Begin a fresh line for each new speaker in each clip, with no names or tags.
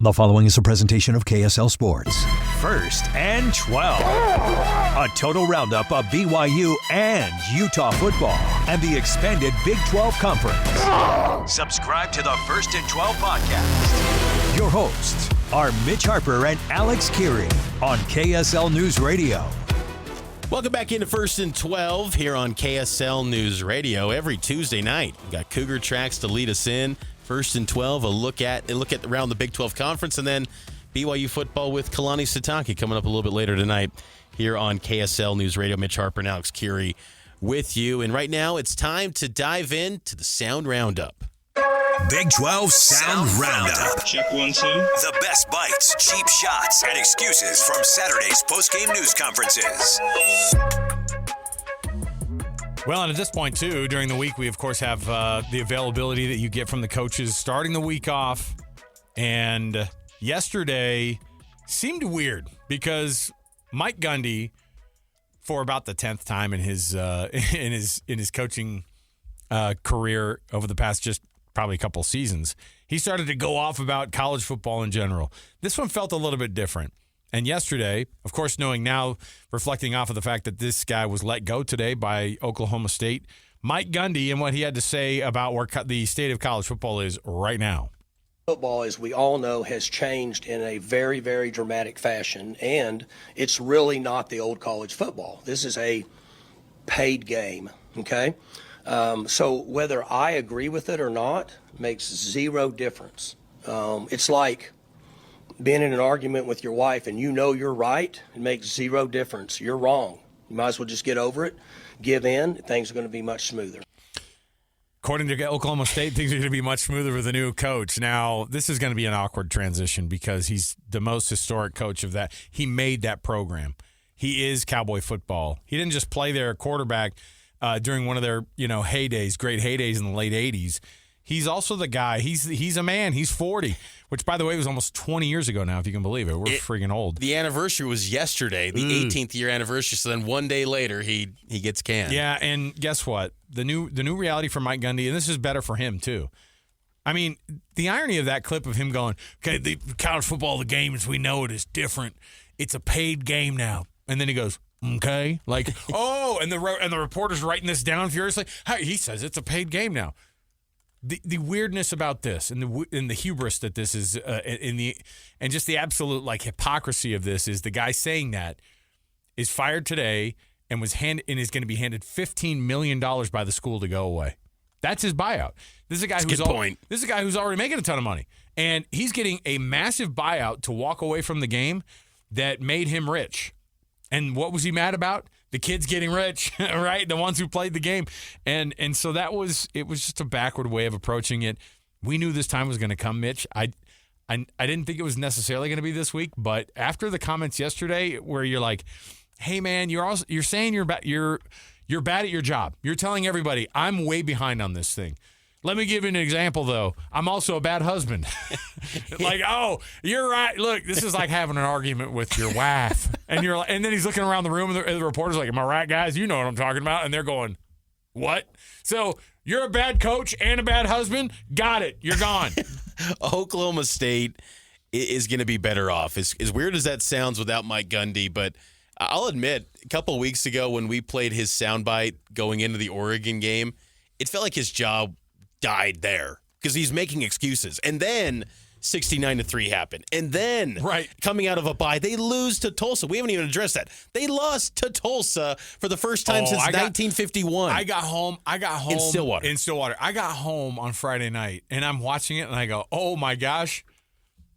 The following is a presentation of KSL Sports. First and 12. A total roundup of BYU and Utah football and the expanded Big 12 Conference. Subscribe to the First and 12 podcast. Your hosts are Mitch Harper and Alex Kirry on KSL News Radio.
Welcome back into First and 12 here on KSL News Radio. Every Tuesday night, we got Cougar Tracks to lead us in. First and 12, a look at around the Big 12 Conference, and then BYU football with Kalani Sitake coming up a little bit later tonight here on KSL News Radio. Mitch Harper and Alex Kirry with you. And right now, it's time to dive into the Sound Roundup.
Big 12 Sound Roundup.
Check 1, 2.
The best bites, cheap shots, and excuses from Saturday's post-game news conferences.
Well, and at this point, too, during the week, we, of course, have the availability that you get from the coaches starting the week off. And yesterday seemed weird because Mike Gundy, for about the 10th time in his coaching career over the past just probably a couple seasons, he started to go off about college football in general. This one felt a little bit different. And yesterday, of course, knowing now, reflecting off of the fact that this guy was let go today by Oklahoma State, Mike Gundy and what he had to say about where the state of college football is right now.
Football, as we all know, has changed in a very, very dramatic fashion, and it's really not the old college football. This is a paid game, okay? So whether I agree with it or not makes zero difference. It's like being in an argument with your wife and you know you're right, it makes zero difference. You're wrong. You might as well just get over it, give in. Things are going to be much smoother.
According to Oklahoma State, things are going to be much smoother with a new coach. Now, this is going to be an awkward transition because he's the most historic coach of that. He made that program. He is Cowboy football. He didn't just play their quarterback during one of their heydays, great heydays in the late 80s. He's also the guy. He's a man. He's 40, which, by the way, was almost 20 years ago now, if you can believe it. We're freaking old.
The anniversary was yesterday, the 18th year anniversary. So then one day later, he gets canned.
Yeah, and guess what? The new reality for Mike Gundy, and this is better for him too. I mean, the irony of that clip of him going, "Okay, the college football, the game as we know it is different. It's a paid game now," and then he goes, "Okay," like, oh, and the reporter's writing this down furiously. He says it's a paid game now. The weirdness about this and the hubris that this is and just the absolute hypocrisy of this is the guy saying that is fired today and is going to be handed $15 million by the school to go away. That's his buyout. This is a guy who's already making a ton of money, and he's getting a massive buyout to walk away from the game that made him rich. And what was he mad about? The kids getting rich, right? The ones who played the game. And so it was just a backward way of approaching it. We knew this time was going to come, Mitch. I didn't think it was necessarily going to be this week, but after the comments yesterday where you're like, "Hey man, you're saying you're bad at your job. You're telling everybody I'm way behind on this thing. Let me give you an example, though. I'm also a bad husband." Oh, you're right. Look, this is like having an argument with your wife. And then he's looking around the room, and the reporter's like, "Am I right, guys? You know what I'm talking about." And they're going, "What?" So you're a bad coach and a bad husband? Got it. You're gone.
Oklahoma State is going to be better off. As weird as that sounds without Mike Gundy, but I'll admit, a couple of weeks ago when we played his soundbite going into the Oregon game, it felt like his job died there because he's making excuses. And then 69-3 happened. And then coming out of a bye, they lose to Tulsa. We haven't even addressed that. They lost to Tulsa for the first time since 1951.
I got home
in Stillwater.
I got home on Friday night, and I'm watching it, and I go, "Oh my gosh."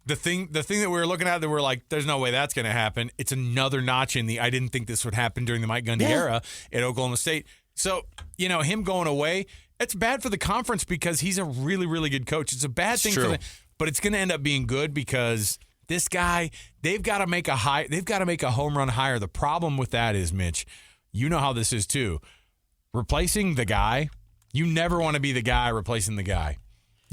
The thing that we were looking at that we're like, there's no way that's going to happen. It's another notch in I didn't think this would happen during the Mike Gundy era at Oklahoma State. So, him going away, it's bad for the conference because he's a really, really good coach. It's a bad thing for them, but it's going to end up being good because this guy, they've got to make a home run hire. The problem with that is, Mitch, you know how this is too. Replacing the guy, you never want to be the guy replacing the guy.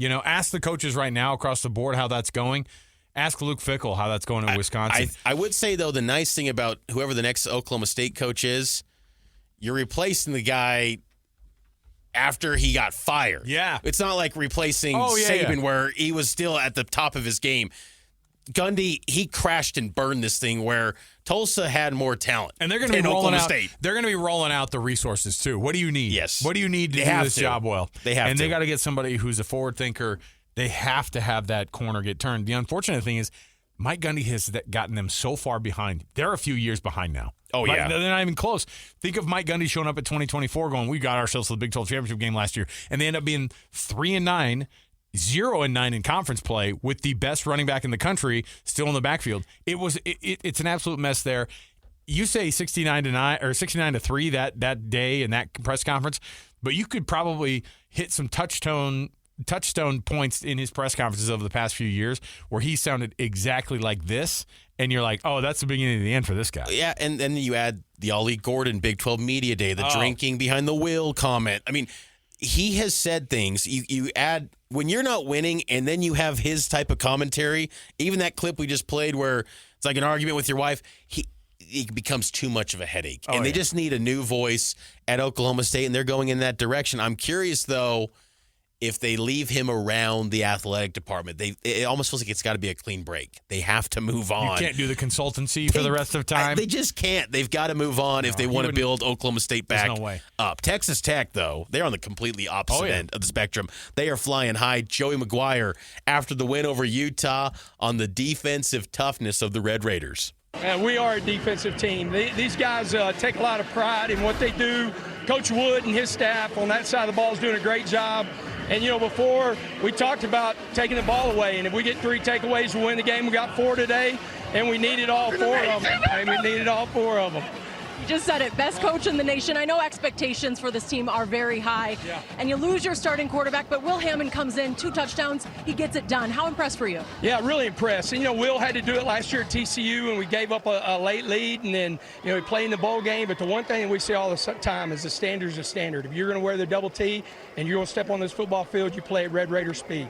Ask the coaches right now across the board how that's going. Ask Luke Fickell how that's going in Wisconsin.
I would say, though, the nice thing about whoever the next Oklahoma State coach is, you're replacing the guy after he got fired.
Yeah.
It's not like replacing Saban where he was still at the top of his game. Gundy, he crashed and burned this thing where Tulsa had more talent.
And they're going to be rolling out.
State.
They're going to be rolling out the resources too. What do you need?
Yes.
What do you need to do this job well?
They have
and
to.
they got to get somebody who's a forward thinker. They have to have that corner get turned. The unfortunate thing is Mike Gundy has gotten them so far behind. They're a few years behind now.
Oh, yeah.
They're not even close. Think of Mike Gundy showing up at 2024 going, we got ourselves to the Big 12 championship game last year. And they end up being 3-9, 0-9 in conference play with the best running back in the country still in the backfield. It's an absolute mess there. You say 69-9 or 69-3 that day in that press conference, but you could probably hit some touchstone points in his press conferences over the past few years where he sounded exactly like this, and you're like, oh, that's the beginning of the end for this guy.
Yeah, and then you add the Ollie Gordon Big 12 Media Day, the drinking behind the wheel comment. I mean, he has said things. You add, when you're not winning and then you have his type of commentary, even that clip we just played where it's like an argument with your wife, it becomes too much of a headache. They just need a new voice at Oklahoma State, and they're going in that direction. I'm curious, though, if they leave him around the athletic department. It almost feels like it's got to be a clean break. They have to move on.
You can't do the consultancy for the rest of the time.
They just can't. They've got to move on if they want to build Oklahoma State back up. Texas Tech, though, they're on the completely opposite end of the spectrum. They are flying high. Joey McGuire, after the win over Utah, on the defensive toughness of the Red Raiders.
We are a defensive team. These guys take a lot of pride in what they do. Coach Wood and his staff on that side of the ball is doing a great job. And, before we talked about taking the ball away, and if we get 3 takeaways, we win the game. We got 4 today, and we needed all 4 of them.
You just said it. Best coach in the nation. I know expectations for this team are very high, and you lose your starting quarterback, but Will Hammond comes in, 2 touchdowns. He gets it done. How impressed were you?
Yeah, really impressed. And, Will had to do it last year at TCU, and we gave up a late lead, and then, he played in the bowl game. But the one thing that we say all the time is the standard's a standard. If you're going to wear the double T and you're going to step on this football field, you play at Red Raider speed.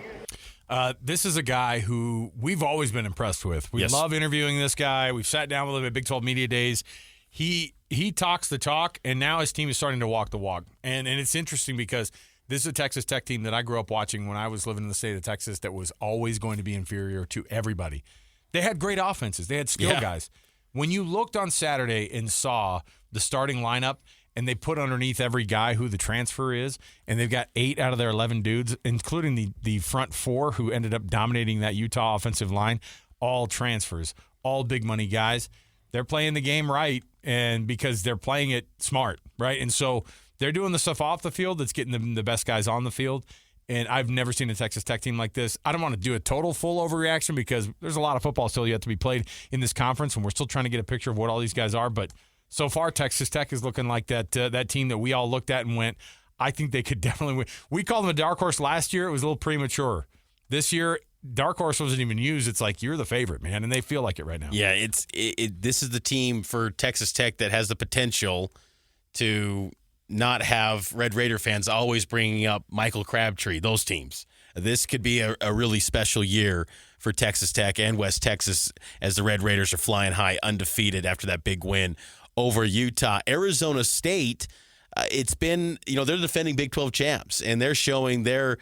This is a guy who we've always been impressed with. We love interviewing this guy. We've sat down with him at Big 12 Media Days. He talks the talk, and now his team is starting to walk the walk. And it's interesting because this is a Texas Tech team that I grew up watching when I was living in the state of Texas that was always going to be inferior to everybody. They had great offenses. They had skill guys. When you looked on Saturday and saw the starting lineup, and they put underneath every guy who the transfer is, and they've got 8 out of their 11 dudes, including the front 4 who ended up dominating that Utah offensive line, all transfers, all big money guys. They're playing the game right, and because they're playing it smart, right? And so they're doing the stuff off the field that's getting them the best guys on the field. And I've never seen a Texas Tech team like this. I don't want to do a total full overreaction because there's a lot of football still yet to be played in this conference, and we're still trying to get a picture of what all these guys are. But so far, Texas Tech is looking like that team that we all looked at and went, I think they could definitely win. We called them a dark horse last year. It was a little premature. This year, dark horse wasn't even used. It's like, you're the favorite, man, and they feel like it right now.
Yeah, this is the team for Texas Tech that has the potential to not have Red Raider fans always bringing up Michael Crabtree, those teams. This could be a really special year for Texas Tech and West Texas as the Red Raiders are flying high, undefeated after that big win over Utah. Arizona State, it's been, they're defending Big 12 champs, and they're showing their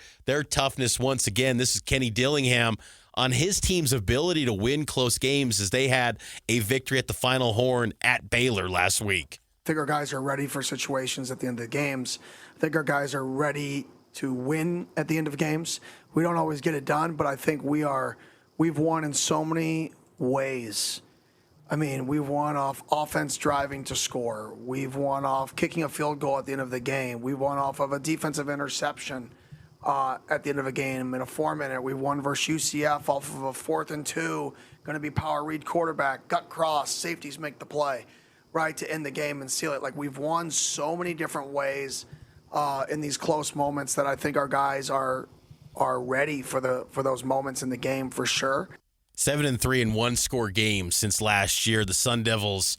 toughness once again. This is Kenny Dillingham on his team's ability to win close games as they had a victory at the Final Horn at Baylor last week.
I think our guys are ready for situations at the end of the games. I think our guys are ready to win at the end of games. We don't always get it done, but I think we've won in so many ways. I mean, we've won off offense driving to score. We've won off kicking a field goal at the end of the game. We won off of a defensive interception at the end of a game in a 4-minute. We won versus UCF off of a 4th and 2, going to be power read quarterback, gut cross, safeties make the play, right, to end the game and seal it. Like, we've won so many different ways in these close moments that I think our guys are ready for those moments in the game for sure.
7-3 in one-score games since last year. The Sun Devils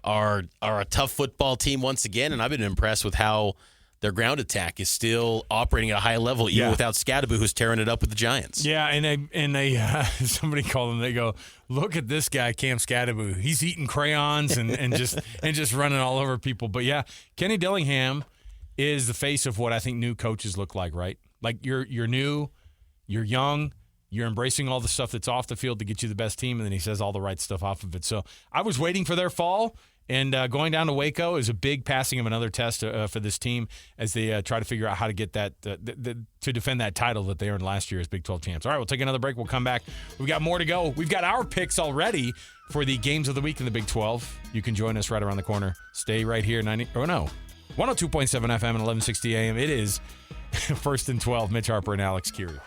are a tough football team once again, and I've been impressed with how their ground attack is still operating at a high level, even without Scadaboo, who's tearing it up with the Giants.
Yeah, and they somebody called them. They go, look at this guy, Cam Scadaboo. He's eating crayons and just running all over people. But yeah, Kenny Dillingham is the face of what I think new coaches look like. Right, like you're new, you're young. You're embracing all the stuff that's off the field to get you the best team, and then he says all the right stuff off of it. So I was waiting for their fall, and going down to Waco is a big passing of another test for this team as they try to figure out how to get that to defend that title that they earned last year as Big 12 champs. All right, we'll take another break. We'll come back. We've got more to go. We've got our picks already for the games of the week in the Big 12. You can join us right around the corner. Stay right here, 102.7 FM and 1160 AM. It is First and 12, Mitch Harper and Alex Kirry.